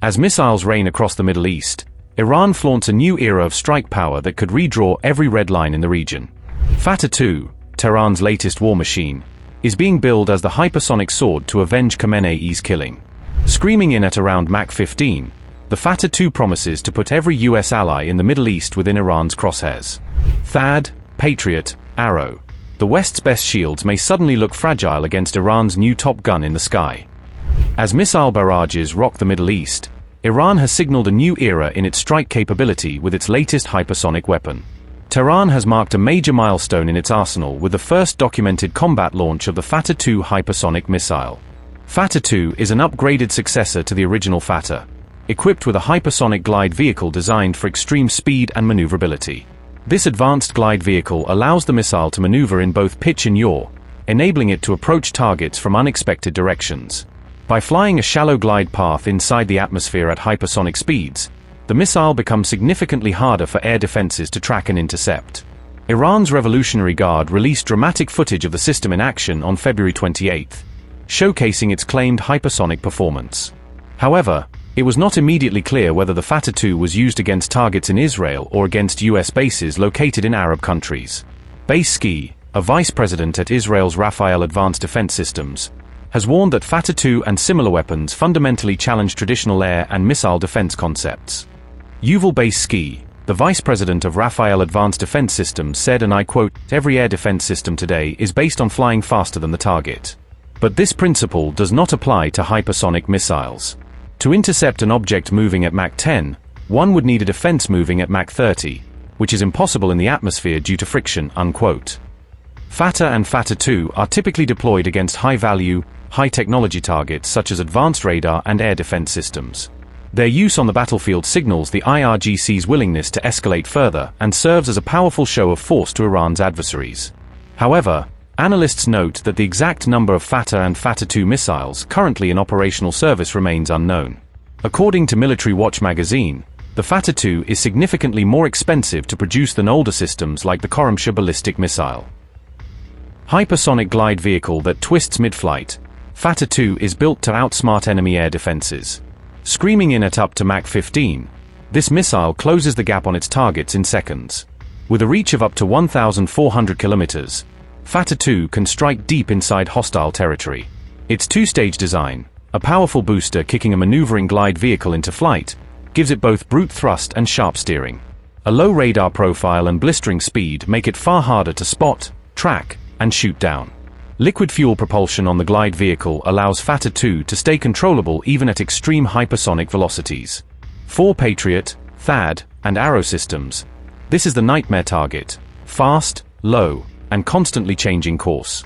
As missiles rain across the Middle East, Iran flaunts a new era of strike power that could redraw every red line in the region. Fattah-2, Tehran's latest war machine, is being billed as the hypersonic sword to avenge Khamenei's killing. Screaming in at around Mach 15, the Fattah-2 promises to put every US ally in the Middle East within Iran's crosshairs. THAAD, Patriot, Arrow. The West's best shields may suddenly look fragile against Iran's new top gun in the sky. As missile barrages rock the Middle East, Iran has signaled a new era in its strike capability with its latest hypersonic weapon. Tehran has marked a major milestone in its arsenal with the first documented combat launch of the Fattah-2 hypersonic missile. Fattah-2 is an upgraded successor to the original Fattah, equipped with a hypersonic glide vehicle designed for extreme speed and maneuverability. This advanced glide vehicle allows the missile to maneuver in both pitch and yaw, enabling it to approach targets from unexpected directions. By flying a shallow glide path inside the atmosphere at hypersonic speeds, the missile becomes significantly harder for air defenses to track and intercept. Iran's Revolutionary Guard released dramatic footage of the system in action on February 28, showcasing its claimed hypersonic performance. However, it was not immediately clear whether the Fattah-2 was used against targets in Israel or against US bases located in Arab countries. Ski, a vice president at Israel's Rafael Advanced Defense Systems, has warned that Fattah-2 and similar weapons fundamentally challenge traditional air and missile defense concepts. Ski, the vice president of Rafael Advanced Defense Systems, said, and I quote, "Every air defense system today is based on flying faster than the target. But this principle does not apply to hypersonic missiles. To intercept an object moving at Mach 10, one would need a defense moving at Mach 30, which is impossible in the atmosphere due to friction," unquote. Fattah and Fattah-2 are typically deployed against high-value, high-technology targets such as advanced radar and air defense systems. Their use on the battlefield signals the IRGC's willingness to escalate further and serves as a powerful show of force to Iran's adversaries. However, analysts note that the exact number of Fattah and Fattah-2 missiles currently in operational service remains unknown. According to Military Watch magazine, the Fattah-2 is significantly more expensive to produce than older systems like the Khorramshahr ballistic missile. Hypersonic glide vehicle that twists mid-flight, Fattah-2 is built to outsmart enemy air defenses. Screaming in at up to Mach 15, this missile closes the gap on its targets in seconds. With a reach of up to 1,400 kilometers, Fattah-2 can strike deep inside hostile territory. Its two-stage design, a powerful booster kicking a maneuvering glide vehicle into flight, gives it both brute thrust and sharp steering. A low radar profile and blistering speed make it far harder to spot, track, and shoot down. Liquid fuel propulsion on the glide vehicle allows Fattah-2 to stay controllable even at extreme hypersonic velocities. For Patriot, THAAD, and Arrow systems, this is the nightmare target: fast, low, and constantly changing course.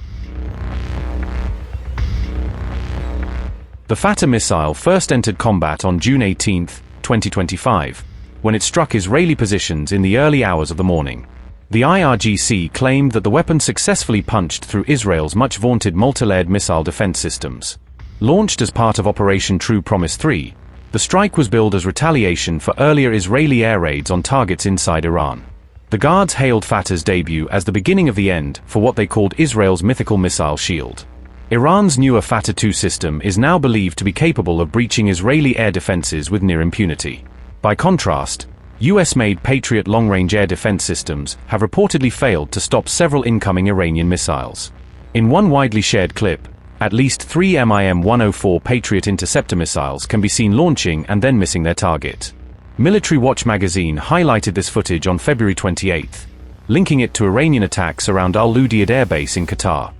The Fattah missile first entered combat on June 18, 2025, when it struck Israeli positions in the early hours of the morning. The IRGC claimed that the weapon successfully punched through Israel's much-vaunted multi-layered missile defense systems. Launched as part of Operation True Promise 3, the strike was billed as retaliation for earlier Israeli air raids on targets inside Iran. The Guards hailed Fattah's debut as the beginning of the end for what they called Israel's mythical missile shield. Iran's newer Fattah-2 system is now believed to be capable of breaching Israeli air defenses with near impunity. By contrast, US-made Patriot long-range air defense systems have reportedly failed to stop several incoming Iranian missiles. In one widely shared clip, at least 3 MIM-104 Patriot interceptor missiles can be seen launching and then missing their target. Military Watch magazine highlighted this footage on February 28, linking it to Iranian attacks around Al-Udeid Air Base in Qatar.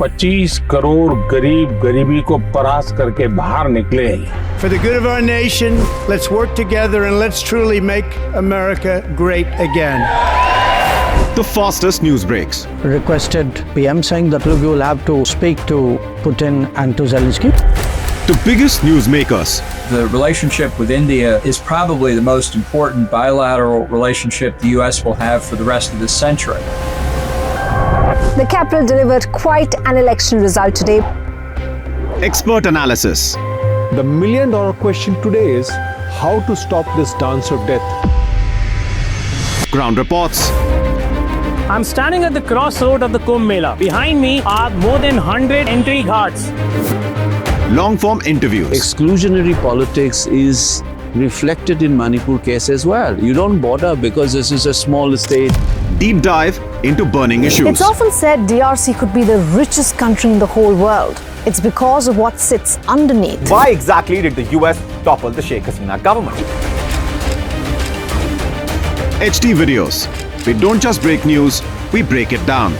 $25 crore गरीब गरीबी को परास्त करके बाहर निकले। For the good of our nation, let's work together and let's truly make America great again. The fastest news breaks. Requested PM saying that look, you will have to speak to Putin and to Zelensky. to biggest newsmakers. The relationship with India is probably the most important bilateral relationship the U.S. will have for the rest of this century. The capital delivered quite an election result today. Expert analysis. The million-dollar question today is how to stop this dance of death. Ground reports. I'm standing at the crossroad of the Kumbh Mela. Behind me are more than 100 entry ghats. Long-form interviews. Exclusionary politics is reflected in Manipur case as well. You don't bother because this is a small state. Deep dive into burning issues. It's often said DRC could be the richest country in the whole world. It's because of what sits underneath. Why exactly did the US topple the Sheikh Hasina government? HT videos. We don't just break news, we break it down.